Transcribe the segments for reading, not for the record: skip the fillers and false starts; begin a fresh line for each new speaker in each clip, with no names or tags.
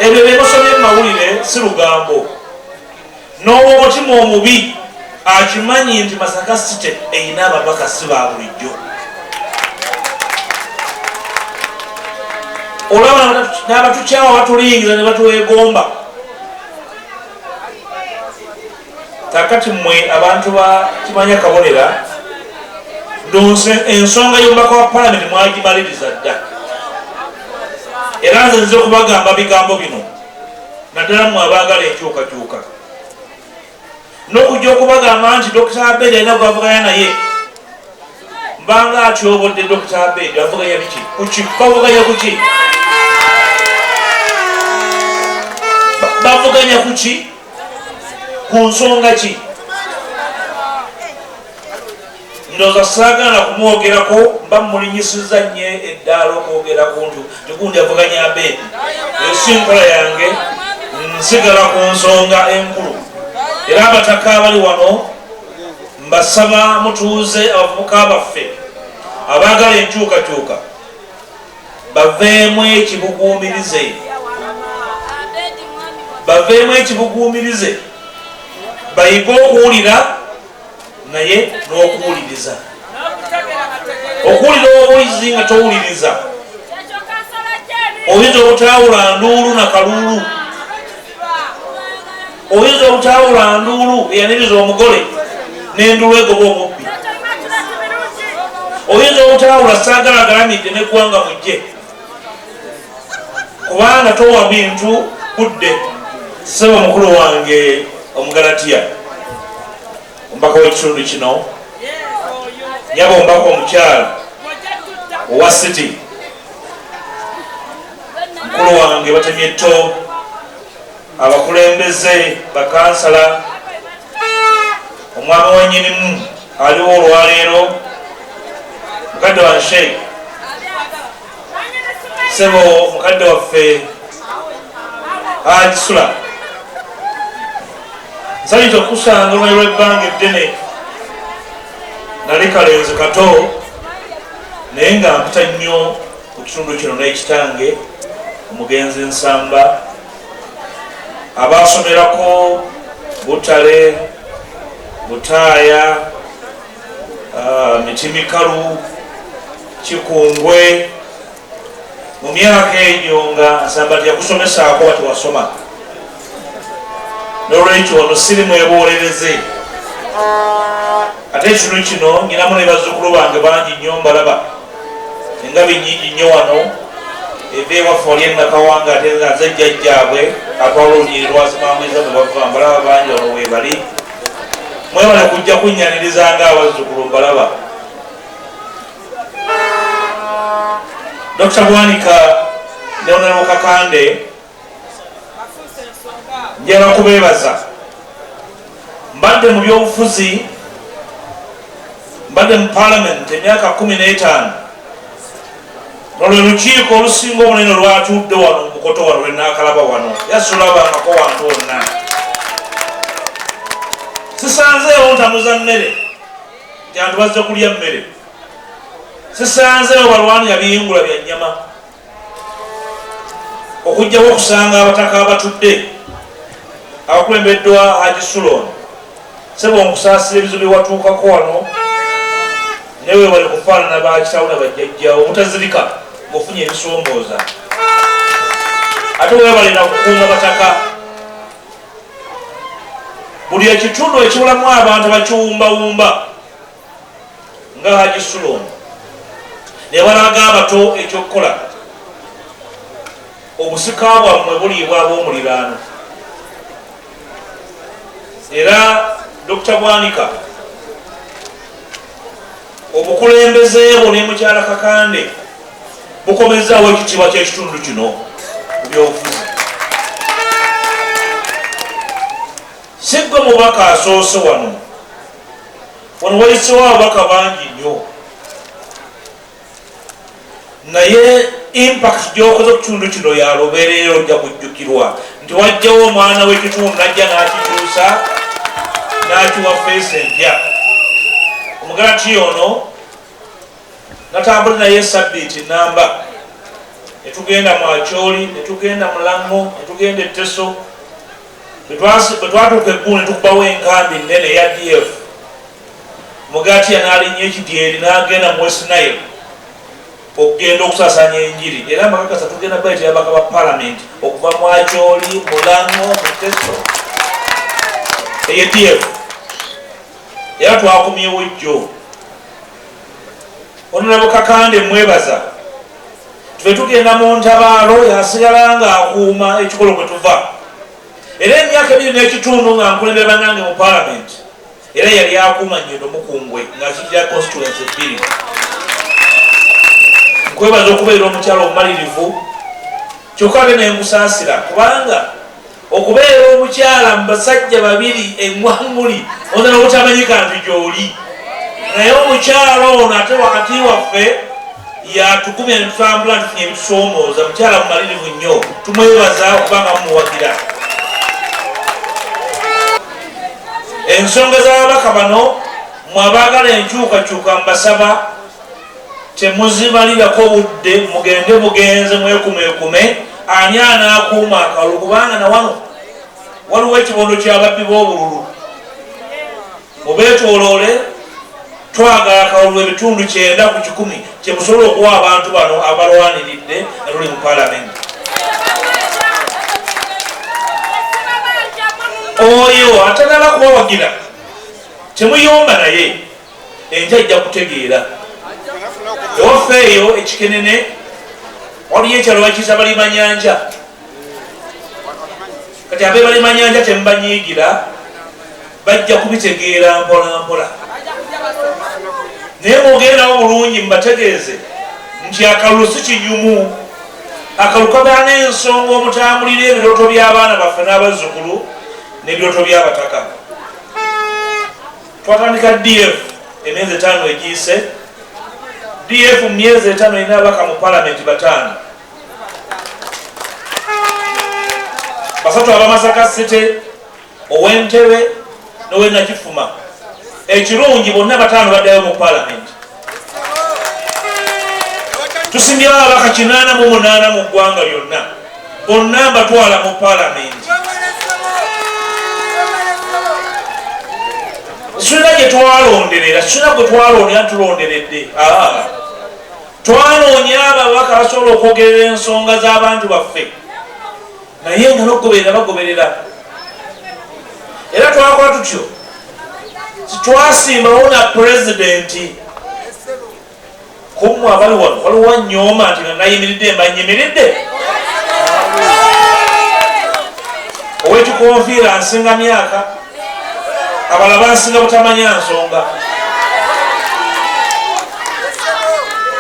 ebyo byemusomye mumawulire si lugambo. N'owomutima omubi akimanyi nti Masaka City erina ababaka si ba bulijjo. Olaba n'abatukyawa batulingiza ne batuweegomba. Kakati mmwe abantu ba Kimanya Kabonera ensonga y'omubaka wa Parliament mwagimaliriza dda. Era nze nze okubagamba bigambo bino naddala mmwe abaagala enkyukakyuka. N'okujja okubagamba nti Dr. Abedi alina gwavuganya naye mbanga atyobodde Dr. Abedi avuganya biki kuki bavuganya kuki bavuganya kuki ku nsonga ki? Ndowooza saagala kumwogerako mba mulinyisiza nnyo eddaala okwogera kuntu tigundi avuganya Abedi. Eyo si nkola yange, nsigala ku nsonga enkulu. Era abataka abali wano mbasaba mutuuze abavubuka baffe abaagala enkyukakyuka baveemu ekibuguumirize, bayige okuwulira naye n'okuwuliriza. Okuwulira obulizi nga towuliriza oyinza obutawula nduulu na kaluulu, oyinza obutawula nduulu eyaniriza omugole n'enduulu egoba omubbi, oyinza obutawula saagala agalamidde neggwanga mujje kubanga towa bintu budde. Ssebo mukulu wange Omugalatiya, omubaka w'ekitundu kino, nyaba omubaka omukyala owa City, mukulu wange Batemyetto, abakulembeze bakansala, omwami wennyinimu aliwo olwaleero, mukadde wa Sheikh ssebo mukadde waffe Haji Sula, nsanyusa okusanga olunayi lw'ebbanga eddene nali kalenzi kato naye nga mpita nnyo ku kitundu kino n'ekitange omugenzi Nsamba, abasomerako Butale, Butaaya, Mitimikalu, Kikungwe. Mu myaka egyo nga Nsamba teyakusomesaako bati wasoma, n'olwekyo ono siri mwebolereze. Ate ekitundu kino nyinamu ne bazzukulu bange bangi nnyo mbalaba, engabi nnyingi nnyo wano eva ewaffe wali ennakawanga ate nga nze jjajjaabwe atwala olunyiri lwasimamwiza bwe bava mbalaba bangi wano weebali. Mwebale kujja kunnyaniriza ng'abazzukulu mbalaba. Dr. Bwanika ne Honorable Kakande njala kubeebaza. Mbadde mu byobufuzi, mbadde mu Parliament emyaka 15 nolwe lukiiko olusinga obunene olwatudde wano mu Bukoto wano lwenaakalaba wano yasulabangako wantu wonna. Sisanzeewo ntamuza mmere nti abantu bazze kulya mmere, sisanzeewo balwanira biyingula bya nnyama, okugjawo okusanga abataka abatudde abakulembeddwa Haji Sulon sebo omusaasira ebizibu byewatuukako wano newe bali kufaanana bakitawo na bajjajjawo obutazirika ng'ofunye ebisombooza. Ate weebalina kukuuma bataka. Buli ekitundu ekibulamu abantu bakiwumbawumba nga Haji Sulon ne balaga abato ekyokukola. Obusika bwammwe buliibwa ab'omuliraano. Era Dr. Bwanika obukulembeze bwo ne mukyala Kakande bukomezaawo ekitiibwa ky'ekitundu kino ku byobufuzi. Si gwe mubaka asoose wano wayisewo ababaka bangi nnyo, naye impact gy'okoze ku kitundu kino yalobeerera ojja kujjukirwa nti wajjawo omwana w'ekitundu najja n'akikyusa n'akiwa feesi empya. Omugalatiya ono natambula naye sabbiiti namba netugenda mu Acholi, netugenda mu Lango, netugenda Teso. Betwatuuka eggulu netukubawo enkambi nnene eya DF. Mugati analinnya ekidyeri n'agenda mu West Nile okugenda okusasanya enjiri. Era amakakasa tugenda baita abaka ba Parliament okuva mu Acholi, mu Lango, mu Teso. Eyo DF. Era twakumyewo jjo. Honorable Kakande mwebaza. Tuve tugenda mu ntabaalo yasigala ng'akuuma ekikolo kwe tuva. Era emyaka 2 n'ekitundu nga nkulembera bannange mu Parliament. Era yali akuuma Nnyendo Mukungwe ng'akikira constituency 2. Nkwebaza okubeera omukyalo omumalirivu. Kyokka ate ne nkusaasira kubanga okubeera omukyala mu basajja 2 eŋŋwanguli oza n'obutamanyika nti gy'oli. Naye omukyalo ono ate wakati waffe yatukumya ne tutambula tufunye ebitusoomooza. Mukyala mumalirivu nnyo, tumwebaza okubanga mumuwagira. Ensonga z'ababaka bano mwabaagala enkyukakyuka mbasaba temuzimalirako budde, mugende mugenze mwekumeekume ani anaakuuma akalulu kubanga na wano waliwo ekibondo ky'ababbi b'obululu. Mubeetooloole twagala akalulu ebitundu 9 ku 10 kye musobola okuwa abantu bano abalwaniridde nga tuli mu Parliament. Oyo atanala kubawagira temuyomba naye enja ajja kutegeera. Ewaffe eyo ekikenene waliyo ekyalo bakiyita Balimanyanja. Kati abe Balimanyanja temubanyiigira, bajja kubitegeera mpola mpola. Naye mwogererawo bulungi mubategeeze nti akalulu si kinyumu. Akalulu kabeera n'ensonga omutambulira ebirooto by'abaana baffe n'abazzukulu n'ebirooto by'abataka. Twatandika DF emyezi 5 egiyise. DF mu myezi 5 erina ababaka mu Parliament 5. Basatu aba Masaka City, ow'Entebbe n'ow'e Nakifuma. Ekirungi bonna 5 baddayo mu Parliament. Tusimbyewo ababaka 88 mu ggwanga lyonna, bonna mbatwala mu Parliament. Sina gye twalonderera, sina gwe twalondera tulonderedde. Twaloonya ababaka basobola okwogerera ensonga z'abantu baffe, naye nga n'okugoberera bagoberera. Era twakola tutyo, twasimbawo na pulezidenti. Kummwe abali wano waliwo annyooma nti nga nayimiridde mbanyimiridde. Ow'ekikonfiira nsinga myaka, abala bansinga butamanya nsonga.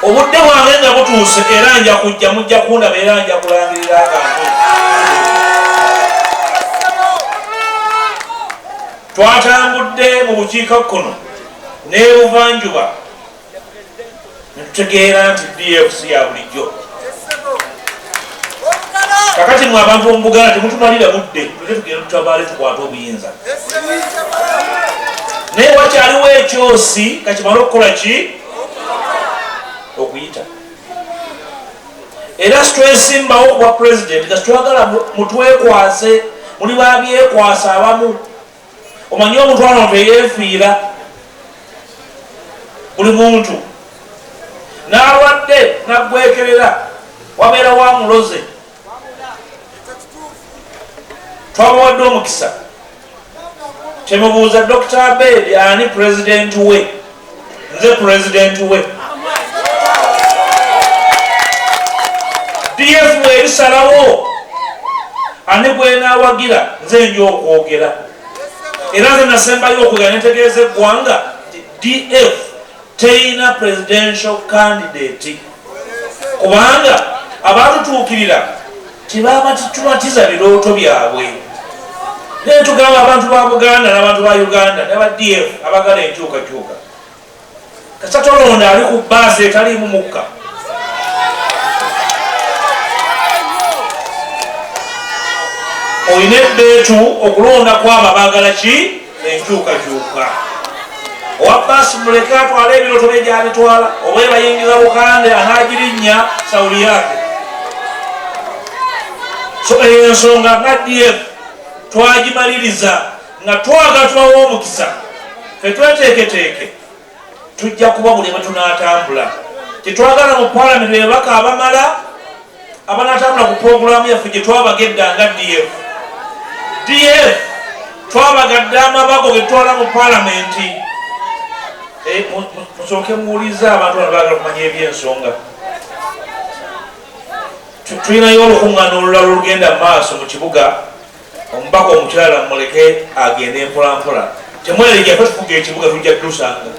Obudde bwange nga butuuse era nja kujja mujja kundaba era nja kulangirira akantu. Twatambudde mu bukiikakkono n'ebuvanjuba ne tutegeera nti DF si ya bulijjo. Kakati mwe abantu mu Buganda temutumalira budde tule tugenda tutabaale tukwate obuyinza. Naye wakyaliwo ekyosi kakimala okukola ki? Okuyita. Era situesimbawo kuba pulezidenti nga situwagala mutwekwase, muli babyekwasa abamu. Omanyi omuntu wano teyeefiira. Buli muntu n'alwadde naggwekerera wabeera wa muloze. Twabawadde omukisa. Temubuuza Dr. Abedi ani pulezidenti we. Nze pulezidenti we. DF erisalawo ani gwenaawagira nze nja okwogera. Era nze nasembayo okwogera netegeeza eggwanga DF terina presidential candidate. Kubanga abatutuukirira tebabatiza birooto byabwe. Naye tugamba abantu ba Buganda n'abantu ba Uganda n'aba DF abagala enkyukakyuka. Kasita tolonda ali ku bbaasi etaliimu mukka. Oyina ebbeetu okulonda kwabo abaagala ki? Enkyukakyuka. Owa bbaasi muleke atwala ebirooto bye gy'abitwala, oba bayingiza Bukande anaagirinnya sawuli yake. so ensonga nga DF twagimaliriza nga twagala tubawo omukisa fe tweteeketeeke tujja kuba buli bwe tunaatambula tetwagala mu palamenti bebaka abamala abanatambula ku puroguramu yaffe gye twabagedda nga DF twabagadde amabago ge tutwala mu palamenti musooke muwulize abantu bano baagala kumanya ebyensonga tulinayo olukuŋŋaana olulala olugenda mu maaso mu kibuga omubaka omukyala muleke agende mpolampola temwerejja fe tufuga ekibuga tujja tusanga